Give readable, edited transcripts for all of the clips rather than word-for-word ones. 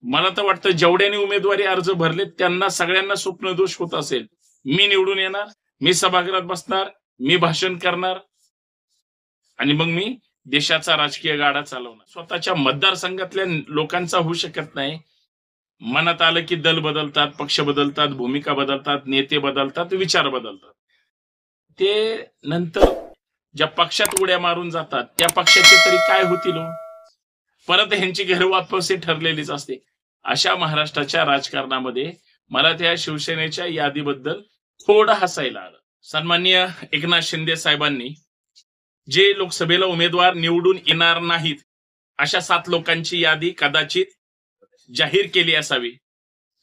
मला तर वाटतं जेवढ्यांनी उमेदवारी अर्ज भरले त्यांना सगळ्यांना स्वप्नदोष होत असेल. मी निवडून येणार, मी सभागृहात बसणार, मी भाषण करणार आणि मग मी देशाचा राजकीय गाडा चालवणार. स्वतःच्या मतदारसंघातल्या लोकांचा होऊ शकत नाही. मनात आलं की दल बदलतात, पक्ष बदलतात, भूमिका बदलतात, नेते बदलतात, विचार बदलतात. ते नंतर ज्या पक्षात उड्या मारून जातात त्या पक्षाचे तरी काय होतील हो? परत ह्यांची घर वापसी ठरलेलीच असते. अशा महाराष्ट्राच्या राजकारणामध्ये मला त्या शिवसेनेच्या यादीबद्दल थोडं हसायला आलं. सन्माननीय एकनाथ शिंदे साहेबांनी जे लोकसभेला उमेदवार निवडून येणार नाहीत अशा 7 लोकांची यादी कदाचित जाहीर केली असावी.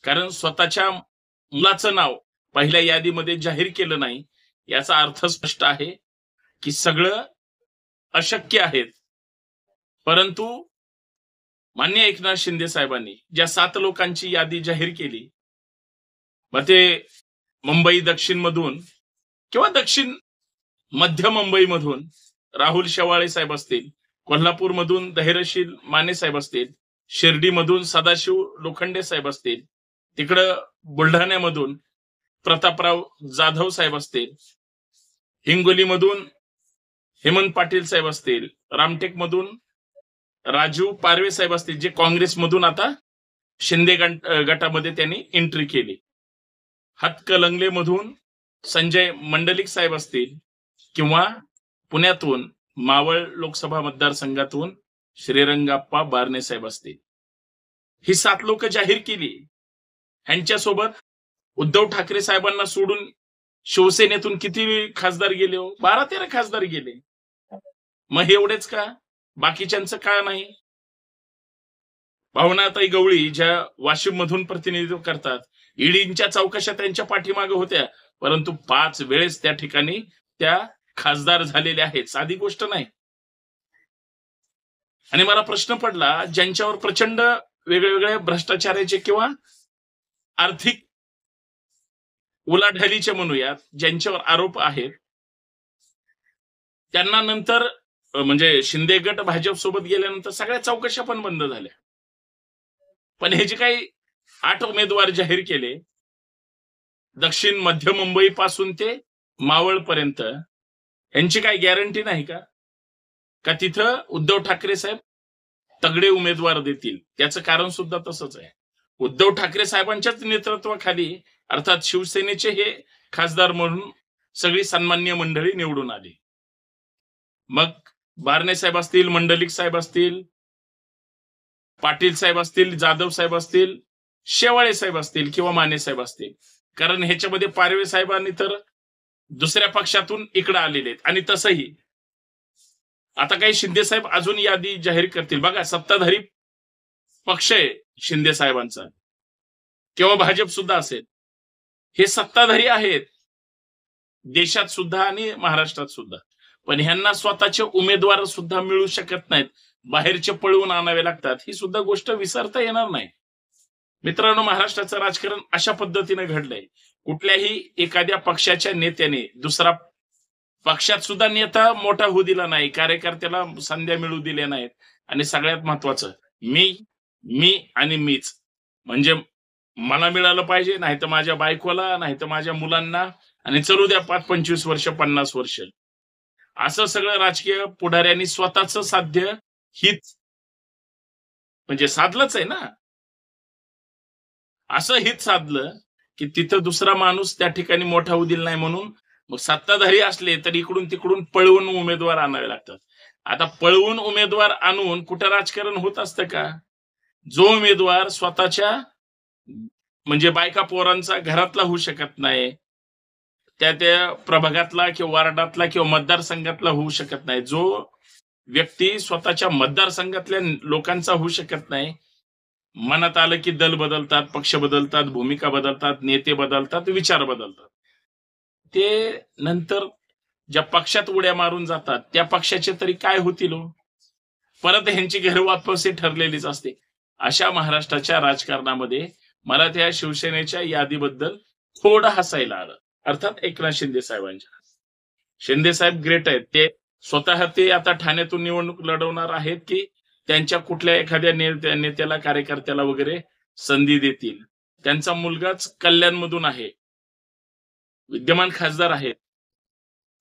कारण स्वतःच्या मुलाचं नाव पहिल्या यादीमध्ये जाहीर केलं नाही याचा अर्थ स्पष्ट आहे की सगळं अशक्य आहे. परंतु माननीय एकनाथ शिंदे साहेबांनी ज्या 7 लोकांची यादी जाहीर केली, मग ते मुंबई दक्षिण मधून किंवा दक्षिण मध्य मुंबई मधून राहुल शेवाळे साहेब असतील, कोल्हापूर मधून धैर्यशील माने साहेब असतील, शिर्डी मधून सदाशिव लोखंडे साहेब असतील, तिकडं बुलढाण्यामधून प्रतापराव जाधव साहेब असतील, हिंगोली मधून हेमंत पाटील साहेब असतील, रामटेक मधून राजू पारवे साहेब असतील, जे काँग्रेसमधून आता शिंदे गटामध्ये त्यांनी एंट्री केली, हातकलंगले मधून संजय मंडलिक साहेब असतील किंवा पुण्यातून मावळ लोकसभा मतदारसंघातून श्रीरंगाप्पा बारणे साहेब असतील. ही 7 लोक जाहीर केली. ह्यांच्यासोबत उद्धव ठाकरे साहेबांना सोडून शिवसेनेतून किती खासदार गेले हो? 12-13 खासदार गेले. मग एवढेच का? बाकीच्यांचं का नाही? भावनाताई गवळी ज्या वाशिम मधून प्रतिनिधित्व करतात, ईडींच्या चौकशा त्यांच्या पाठीमागे होत्या, परंतु 5 वेळेस त्या ठिकाणी त्या खासदार झालेल्या आहेत. साधी गोष्ट नाही. आणि मला प्रश्न पडला, ज्यांच्यावर प्रचंड वेगवेगळ्या भ्रष्टाचाराचे किंवा आर्थिक उलाढालीचे म्हणूयात, ज्यांच्यावर आरोप आहेत, त्यांना नंतर म्हणजे शिंदे गट भाजप सोबत गेल्यानंतर सगळ्या चौकशा पण बंद झाल्या. पण हे जे काही 8 उमेदवार जाहीर केले, दक्षिण मध्य मुंबई पासून ते मावळ पर्यंत, यांची काही गॅरंटी नाही का? का तिथं उद्धव ठाकरे साहेब तगडे उमेदवार देतील? त्याचं कारण सुद्धा तसंच आहे. उद्धव ठाकरे साहेबांच्याच नेतृत्वाखाली अर्थात शिवसेनेचे हे खासदार म्हणून सगळी सन्माननीय मंडळी निवडून आली. मग बारणे साहेब असतील, मंडलिक साहेब असतील, पाटील साहेब असतील, जाधव साहेब असतील, शेवाळे साहेब असतील किंवा माने साहेब असतील. कारण ह्याच्यामध्ये पारवे साहेबांनी तर दुसऱ्या पक्षातून इकडे आलेले आहेत. आणि तसंही आता काही शिंदे साहेब अजून यादी जाहीर करतील. बघा, सत्ताधारी पक्ष आहे शिंदे साहेबांचा किंवा भाजप सुद्धा असेल, हे सत्ताधारी आहेत देशात सुद्धा आणि महाराष्ट्रात सुद्धा. पण ह्यांना स्वतःचे उमेदवार सुद्धा मिळू शकत नाहीत, बाहेरचे पळवून आणावे लागतात. ही सुद्धा गोष्ट विसरता येणार नाही. मित्रांनो, महाराष्ट्राचं राजकारण अशा पद्धतीने घडलंय. कुठल्याही एखाद्या पक्षाच्या नेत्याने दुसरा पक्षात सुद्धा नेता मोठा होऊ दिला नाही, कार्यकर्त्याला संध्या मिळू दिल्या नाहीत. आणि सगळ्यात महत्वाचं, मी आणि मीच, म्हणजे मला मिळालं पाहिजे, नाही तर माझ्या बायकोला, नाही तर माझ्या मुलांना, आणि चलू द्या 5-25 वर्ष 50 वर्ष. असं सगळं राजकीय पुढाऱ्यांनी स्वतःच साध्य हित म्हणजे साधलंच आहे ना. असं हित साधलं की तिथं दुसरा माणूस त्या ठिकाणी मोठा होऊ दिला नाही. म्हणून मग सत्ताधारी असले तर इकडून तिकडून पळवून उमेदवार आणावे लागतात. आता पळवून उमेदवार आणून कुठं राजकारण होत असतं का? जो उमेदवार स्वतःच्या म्हणजे बायका पोरांचा घरातला होऊ शकत नाही, त्या प्रभागातला किंवा वार्डातला किंवा मतदारसंघातला होऊ शकत नाही, जो व्यक्ती स्वतःच्या मतदारसंघातल्या लोकांचा होऊ शकत नाही, मनात आलं की दल बदलतात, पक्ष बदलतात, भूमिका बदलतात, नेते बदलतात, विचार बदलतात. ते नंतर ज्या पक्षात उड्या मारून जातात त्या पक्षाचे तरी काय होतील हो? परत ह्यांची घर वापसी ठरलेलीच असते. अशा महाराष्ट्राच्या राजकारणामध्ये मला त्या शिवसेनेच्या यादीबद्दल थोडं हसायला आलं. अर्थात एकनाथ शिंदे साहेबांच्या. शिंदे साहेब ग्रेट आहेत. ते स्वतः ते आता ठाण्यातून निवडणूक लढवणार आहेत की त्यांच्या कुठल्या एखाद्या नेत्याला कार्यकर्त्याला वगैरे संधी देतील. त्यांचा मुलगाच कल्याणमधून आहे, विद्यमान खासदार आहेत,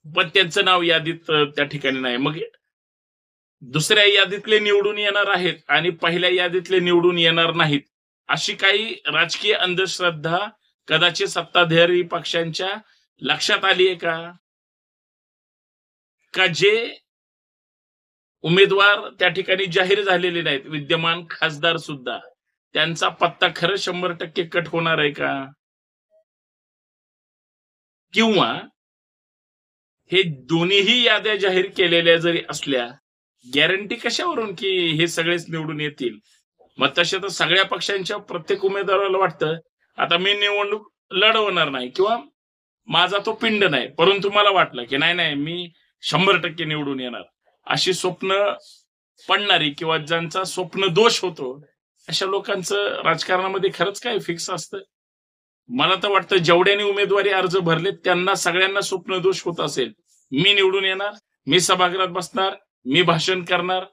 पण त्यांचं नाव यादीत त्या ठिकाणी नाही. मग दुसऱ्या यादीतले निवडून येणार आहेत आणि पहिल्या यादीतले निवडून येणार नाहीत, अशी काही राजकीय अंधश्रद्धा कदाचित सत्ताधारी पक्षांच्या लक्षात आली आहे का? का जे उमेदवार त्या ठिकाणी जाहीर झालेले नाहीत, विद्यमान खासदार सुद्धा, त्यांचा पत्ता खरं 100% कट होणार आहे का? किंवा हे दोन्हीही याद्या जाहीर केलेल्या जरी असल्या, गॅरंटी कशावरून की हे सगळेच निवडून येतील? मग तसे तर सगळ्या पक्षांच्या प्रत्येक उमेदवाराला वाटतं आता मी निवडणूक लढवणार नाही किंवा माझा तो पिंड नाही, परंतु मला वाटलं की नाही नाही मी 100% निवडून येणार, अशी स्वप्न पडणारी किंवा ज्यांचा स्वप्न दोष होतो, अशा लोकांचं राजकारणामध्ये खरंच काय फिक्स असतं? मला तर वाटतं जेवढ्याने उमेदवारी अर्ज भरले त्यांना सगळ्यांना स्वप्न दोष होत असेल. मी निवडून येणार, मी सभागृहात बसणार, मी भाषण करणार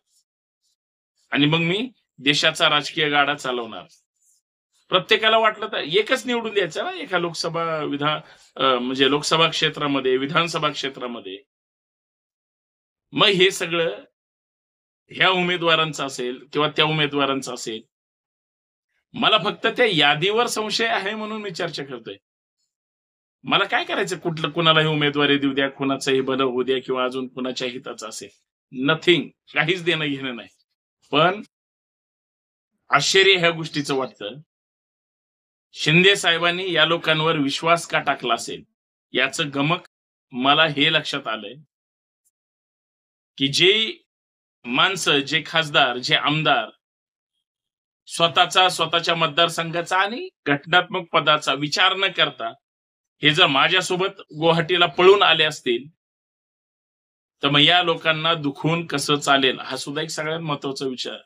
आणि मग मी देशाचा राजकीय गाडा चालवणार. प्रत्येकाला वाटलं तर एकच निवडून द्यायचं ना एका लोकसभा म्हणजे लोकसभा क्षेत्रामध्ये, विधानसभा क्षेत्रामध्ये. मग हे सगळं ह्या उमेदवारांचं असेल किंवा त्या उमेदवारांचं असेल, मला फक्त त्या यादीवर संशय आहे म्हणून मी चर्चा करतोय. मला काय करायचं कुठलं कुणालाही उमेदवारी देऊ द्या, कुणाचंही बरं होऊ द्या किंवा अजून कुणाच्या हिताचं असेल, नथिंग, काहीच देणं घेणं नाही. पण आश्चर्य ह्या गोष्टीचं वाटतं, शिंदे साहेबांनी या लोकांवर विश्वास का टाकला असेल याचं गमक मला हे लक्षात आलंय की जे माणसं, जे खासदार, जे आमदार स्वतःच्या मतदारसंघाचा आणि घटनात्मक पदाचा विचार न करता हे जर माझ्यासोबत गुवाहाटीला पळून आले असतील, तर मग या लोकांना दुखवून कसं चालेल हा सुद्धा एक सगळ्यात महत्वाचा विचार.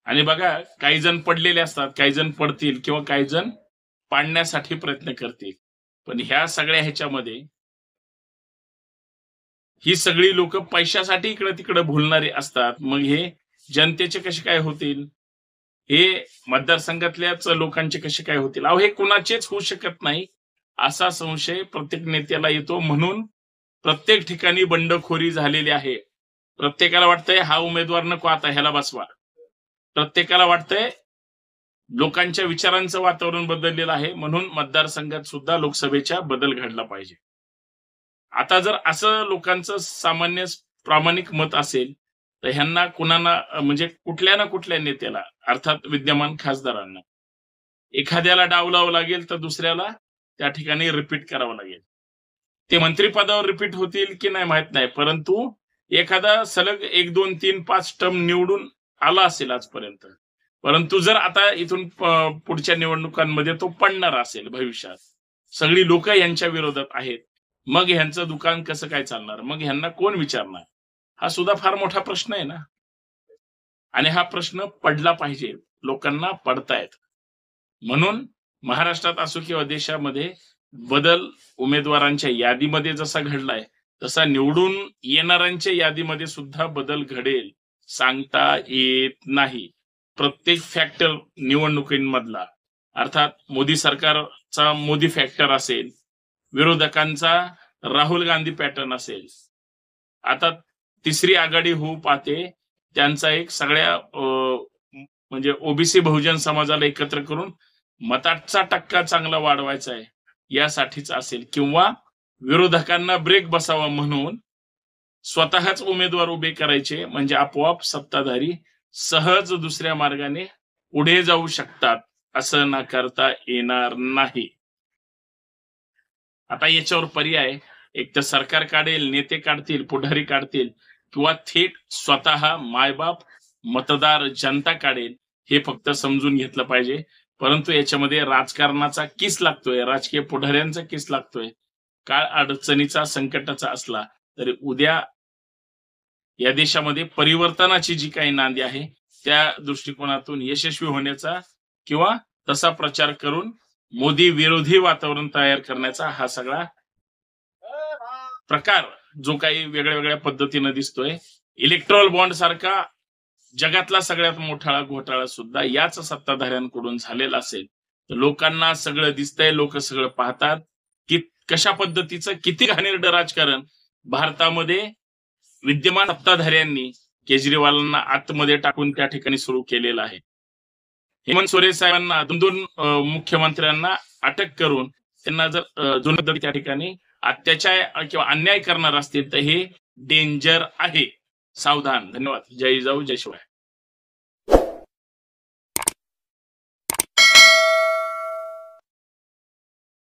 आणि बघा, काही जण पडलेले असतात, काही जण पडतील किंवा काही जण पाडण्यासाठी प्रयत्न करतील, पण ह्या सगळ्या ह्याच्यामध्ये ही सगळी लोक पैशासाठी इकडे तिकडे भुलणारी असतात. मग हे जनतेचे कसे काय होतील, हे मतदारसंघातल्याच लोकांचे कसे काय होतील? अहो, हे कुणाचेच होऊ शकत नाही असा संशय प्रत्येक नेत्याला येतो. म्हणून प्रत्येक ठिकाणी बंडखोरी झालेली आहे. प्रत्येकाला वाटतंय हा उमेदवार नको, आता ह्याला बसवा. प्रत्येकाला वाटतंय लोकांच्या विचारांचं वातावरण बदललेलं आहे, म्हणून मतदारसंघात सुद्धा लोकसभेच्या बदल घडला पाहिजे. आता जर असं लोकांचं सामान्य प्रामाणिक मत असेल, तर ह्यांना कुणाला म्हणजे कुठल्या ना कुठल्या नेत्याला, अर्थात विद्यमान खासदारांना, एखाद्याला डावलावं लागेल तर दुसऱ्याला त्या ठिकाणी रिपीट करावं लागेल. ते मंत्रिपदावर रिपीट होतील की नाही माहित नाही, परंतु एखादा सलग 1, 2, 3, 5 टर्म निवडून आला असेल आजपर्यंत, परंतु जर आता इथून पुढच्या निवडणुकांमध्ये तो पडणार असेल भविष्यात, सगळी लोक यांच्या विरोधात आहेत, मग ह्यांचं दुकान कसं काय चालणार? मग ह्यांना कोण विचारणार? हा सुद्धा फार मोठा प्रश्न आहे ना. आणि हा प्रश्न पडला पाहिजे, लोकांना पडतायत. म्हणून महाराष्ट्रात असो किंवा देशामध्ये बदल उमेदवारांच्या यादीमध्ये जसा घडलाय, तसा निवडून येणाऱ्यांच्या यादीमध्ये सुद्धा बदल घडेल सांगता येत नाही. प्रत्येक फॅक्टर निवडणुकींमधला, अर्थात मोदी सरकारचा मोदी फॅक्टर असेल, विरोधकांचा राहुल गांधी पॅटर्न असेल, आता तिसरी आघाडी होऊ पाहते, त्यांचा एक सगळ्या म्हणजे ओबीसी बहुजन समाजाला एकत्र करून मताचा टक्का चांगला वाढवायचा आहे यासाठीच असेल, किंवा विरोधकांना ब्रेक बसावा म्हणून स्वतःच उमेदवार उभे करायचे, म्हणजे आपोआप सत्ताधारी सहज दुसऱ्या मार्गाने पुढे जाऊ शकतात, असं नाकारता येणार नाही. आता याच्यावर पर्याय एक तर सरकार काढेल, नेते काढतील, पुढारी काढतील, किंवा थेट स्वतः मायबाप मतदार जनता काढेल, हे फक्त समजून घेतलं पाहिजे. परंतु याच्यामध्ये राजकारणाचा किस लागतोय, राजकीय पुढाऱ्यांचा किस लागतोय. काळ अडचणीचा, संकटाचा असला तरी उद्या या देशामध्ये परिवर्तनाची जी काही नांदी आहे त्या दृष्टिकोनातून यशस्वी होण्याचा किंवा तसा प्रचार करून मोदी विरोधी वातावरण तयार करण्याचा हा सगळा प्रकार जो काही वेगळ्या वेगळ्या पद्धतीने दिसतोय, इलेक्ट्रॉल बॉन्ड सारखा जगातला सगळ्यात मोठा घोटाळा सुद्धा याच सत्ताधाऱ्यांकडून झालेला असेल तर लोकांना सगळं दिसतंय, लोक सगळं पाहतात की कशा पद्धतीचं किती घाणेरडं राजकारण भारतामध्ये विद्यमान सत्ताधाऱ्यांनी केजरीवालांना आतमध्ये टाकून त्या ठिकाणी सुरू केलेलं आहे. हेमंत सोरेन साहेबांना दोन मुख्यमंत्र्यांना अटक करून त्यांना जर दोन त्या ठिकाणी अत्याचार किंवा अन्याय करणार असतील तर हे डेंजर आहे. सावधान. धन्यवाद. जय जाऊ जय शिवाय.